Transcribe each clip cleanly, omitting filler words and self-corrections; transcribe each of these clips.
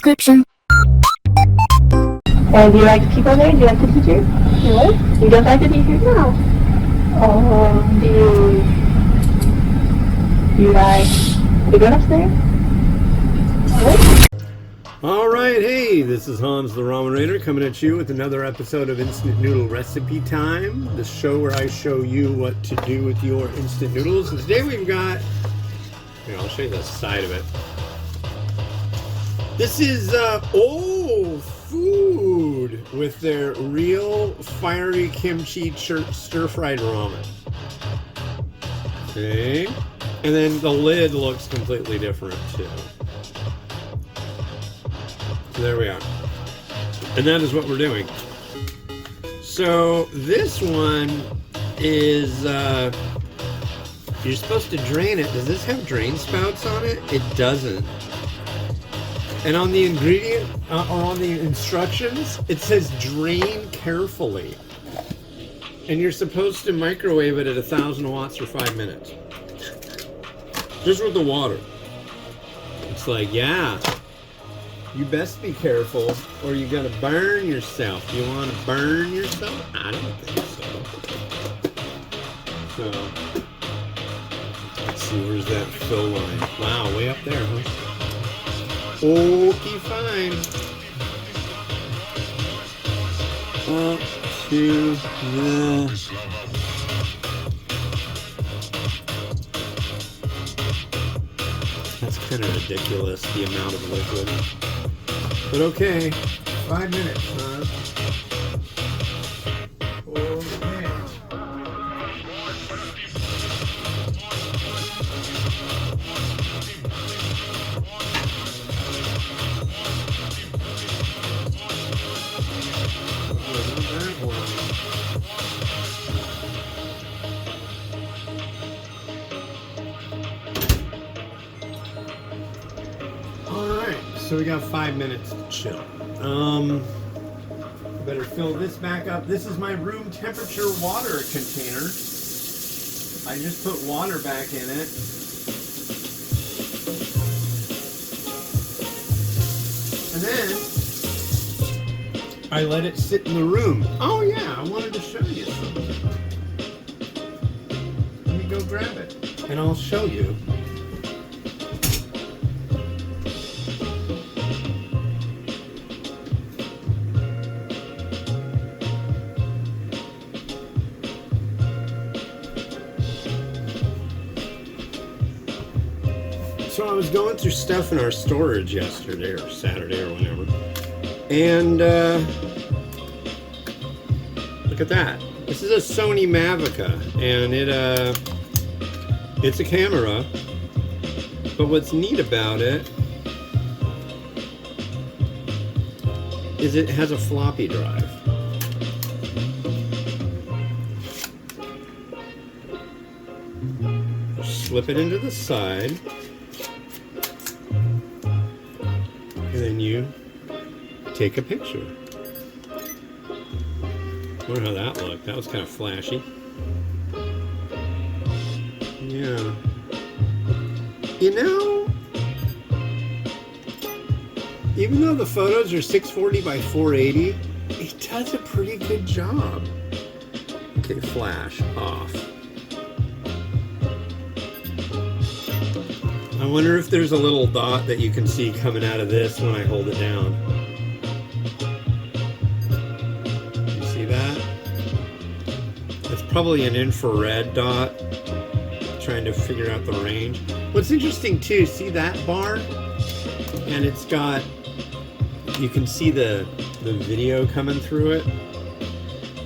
description. And do you like people there? Do you like the teacher? You would? You don't like the teacher? No. Do you like the grown-ups there? What? Alright, hey, this is Hans the Ramen Raider coming at you with another episode of Instant Noodle Recipe Time, the show where I show you what to do with your instant noodles. And today we've got, here, I'll show you the side of it. This is, food with their real fiery kimchi stir-fried ramen. Okay, and then the lid looks completely different too. So there we are. And that is what we're doing. So this one is, you're supposed to drain it. Does this have drain spouts on it? It doesn't. And on the ingredient, or on the instructions, it says drain carefully. And you're supposed to microwave it at 1,000 watts for 5 minutes. Just with the water. It's like, yeah, you best be careful or you're gonna burn yourself. You wanna burn yourself? I don't think so. So, let's see, where's that fill line? Wow, way up there, huh? Okay, fine. Up to the... That's kind of ridiculous, the amount of liquid. But okay, 5 minutes, huh? Okay. So we got 5 minutes to chill. Better fill this back up. This is my room temperature water container. I just put water back in it. And then I let it sit in the room. Oh yeah, I wanted to show you something. Let me go grab it and I'll show you. So I was going through stuff in our storage yesterday or Saturday or whenever, and look at that. This is a Sony Mavica, and it's a camera, but what's neat about it is it has a floppy drive. Slip it into the side. And then you take a picture. Wonder how that looked. That was kind of flashy. Yeah. You know, even though the photos are 640 by 480, it does a pretty good job. Okay, flash off. I wonder if there's a little dot that you can see coming out of this when I hold it down. You see that? It's probably an infrared dot. Trying to figure out the range. What's interesting too, see that bar? And it's got, you can see the video coming through it.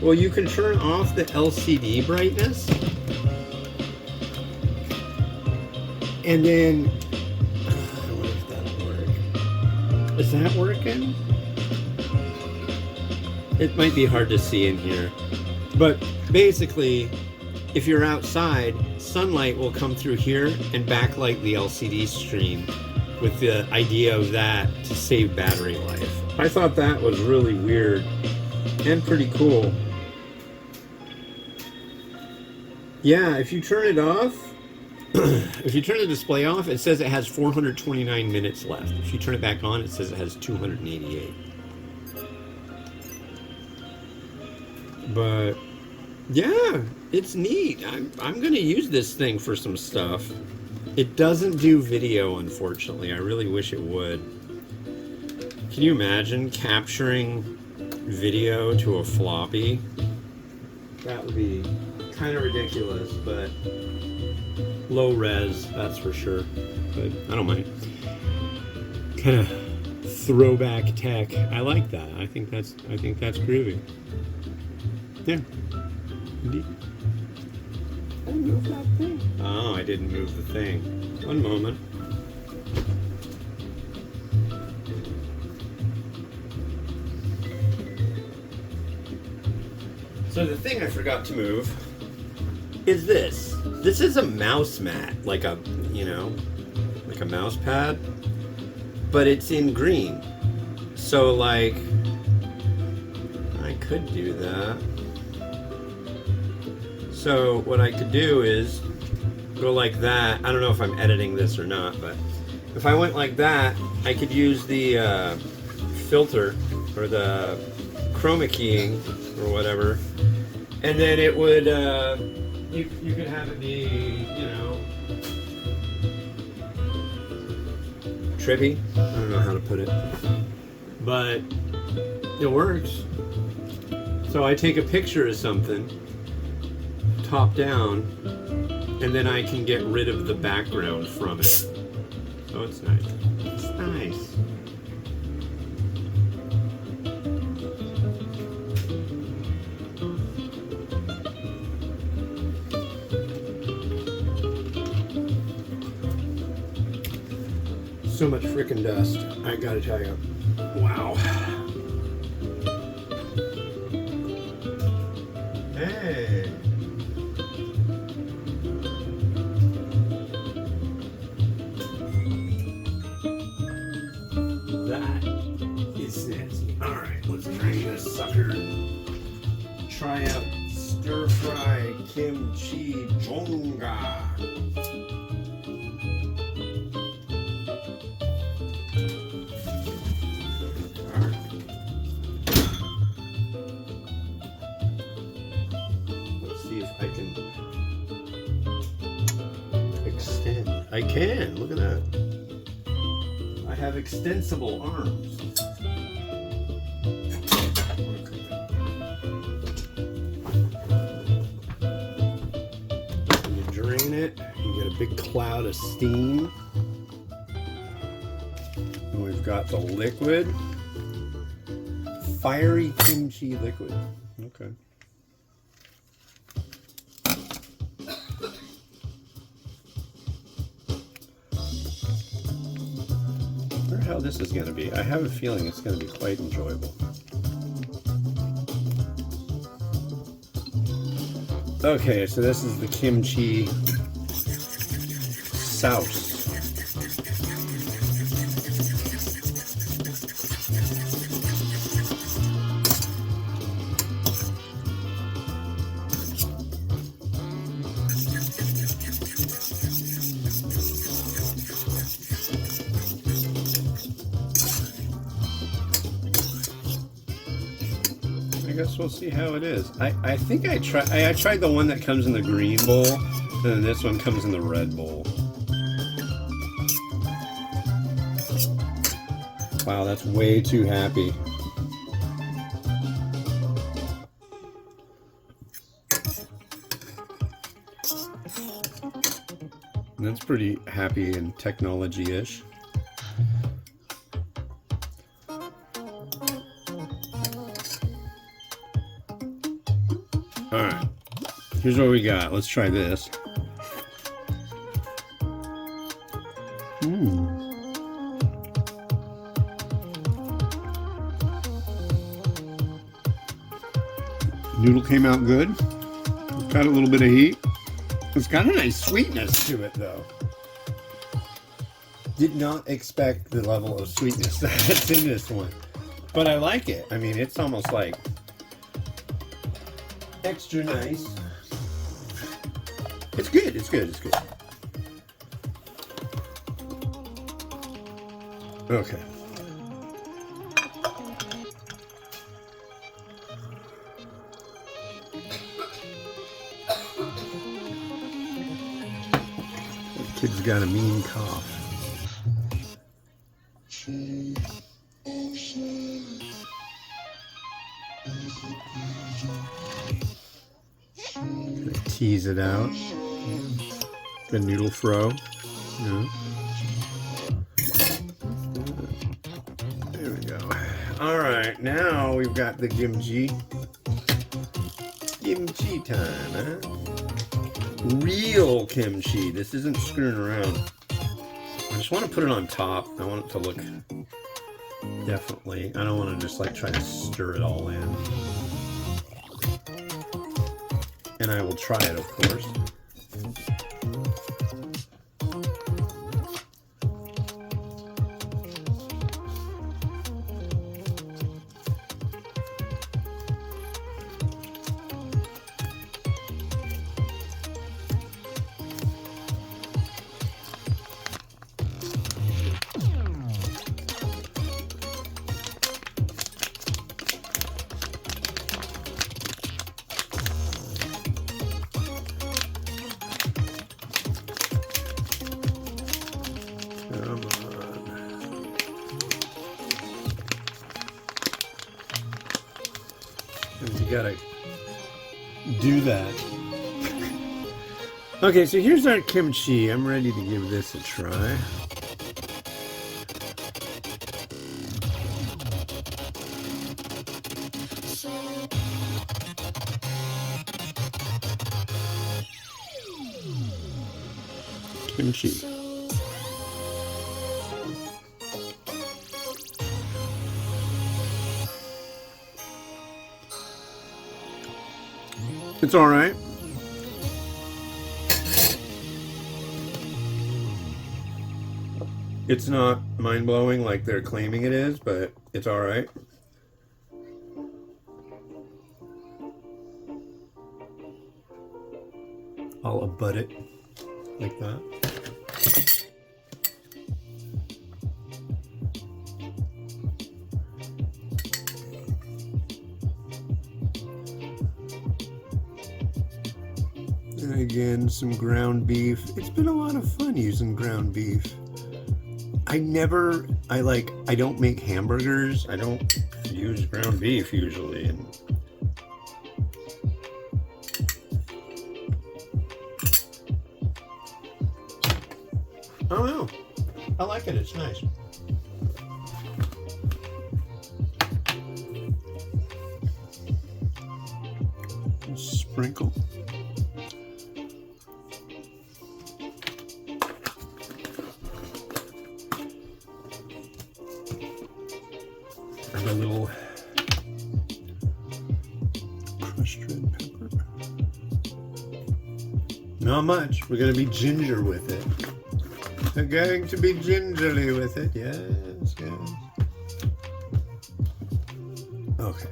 Well, you can turn off the LCD brightness. And then, I wonder if that'll work. Is that working? It might be hard to see in here. But basically, if you're outside, sunlight will come through here and backlight the LCD screen with the idea of that to save battery life. I thought that was really weird and pretty cool. Yeah, if you turn it off, If you turn the display off, it says it has 429 minutes left. If you turn it back on, it says it has 288. But yeah, it's neat. I'm gonna use this thing for some stuff. It doesn't do video, unfortunately. I really wish it would. Can you imagine capturing video to a floppy? That would be kind of ridiculous, but low res, that's for sure. But I don't mind. Kind of throwback tech. I like that. I think that's groovy. Yeah. Indeed. I didn't move that thing. Oh, I didn't move the thing. One moment. So the thing I forgot to move is this. This is a mouse mat, like a, like a mouse pad, but it's in green. So like, I could do that. So what I could do is go like that. I don't know if I'm editing this or not, but if I went like that, I could use the filter or the chroma keying or whatever, and then it would you could have it be, trippy. I don't know how to put it, but it works. So I take a picture of something top down, and then I can get rid of the background from it. So it's nice. It's nice. So much frickin' dust, I gotta tell you. Wow. Hey. That is it. Alright, let's drain this sucker. Try out stir-fry kimchi jonga. I can, look at that. I have extensible arms. When you drain it, you get a big cloud of steam. And we've got the liquid. Fiery kimchi liquid. Okay. How this is going to be. I have a feeling it's going to be quite enjoyable. Okay, so this is the kimchi sauce. I guess we'll see how it is. I think I tried the one that comes in the green bowl, and then this one comes in the red bowl. Wow, that's way too happy. That's pretty happy and technology-ish. Alright, here's what we got. Let's try this. Noodle came out good. Got a little bit of heat. It's got a nice sweetness to it, though. Did not expect the level of sweetness that's in this one. But I like it. I mean, it's almost like extra nice. It's good, it's good, it's good. Okay. The kid's got a mean cough. Gonna tease it out. The noodle fro. Yeah. There we go. All right, now we've got the kimchi. Kimchi time, huh? Real kimchi. This isn't screwing around. I just want to put it on top. I want it to look definitely. I don't want to just like try to stir it all in. And I will try it, of course. Come on. You gotta do that. Okay, so here's our kimchi. I'm ready to give this a try. Kimchi. It's all right. It's not mind-blowing like they're claiming it is, but it's all right. I'll abut it like that. And again, some ground beef. It's been a lot of fun using ground beef. I don't make hamburgers. I don't use ground beef usually. And I don't know. I like it. It's nice. Sprinkle. And a little crushed red pepper. Not much. We're going to be ginger with it. We're going to be gingerly with it. Yes, yes. Okay.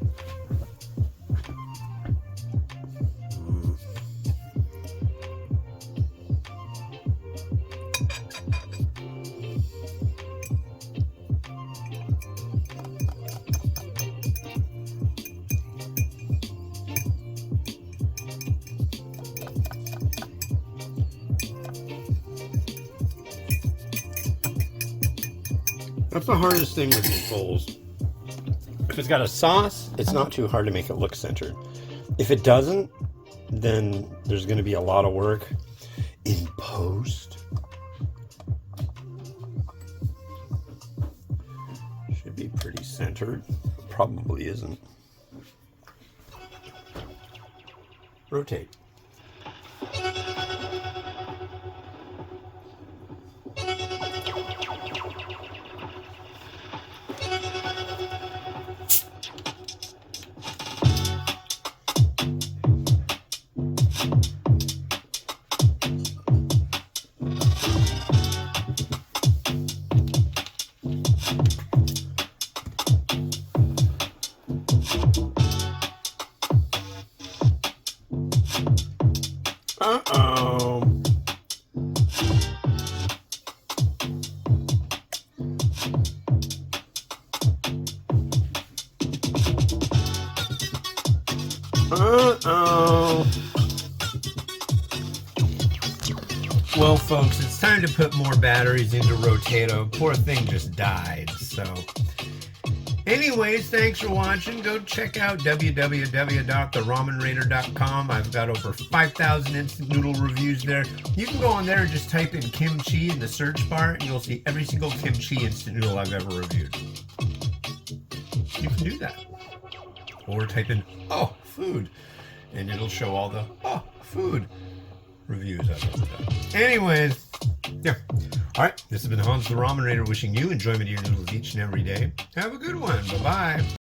That's the hardest thing with these bowls. If it's got a sauce, it's not too hard to make it look centered. If it doesn't, then there's going to be a lot of work in post. Should be pretty centered. Probably isn't. Rotate. Uh-oh. Uh-oh. Well, folks, it's time to put more batteries into Rotato. Poor thing just died, so... Anyways, thanks for watching. Go check out www.theramenraider.com. I've got over 5,000 instant noodle reviews there. You can go on there and just type in kimchi in the search bar, and you'll see every single kimchi instant noodle I've ever reviewed. You can do that. Or type in, oh, food, and it'll show all the, oh, food reviews I've ever done. Anyways, yeah. All right, this has been Hans the Ramen Raider wishing you enjoyment of your noodles each and every day. Have a good one. Bye-bye.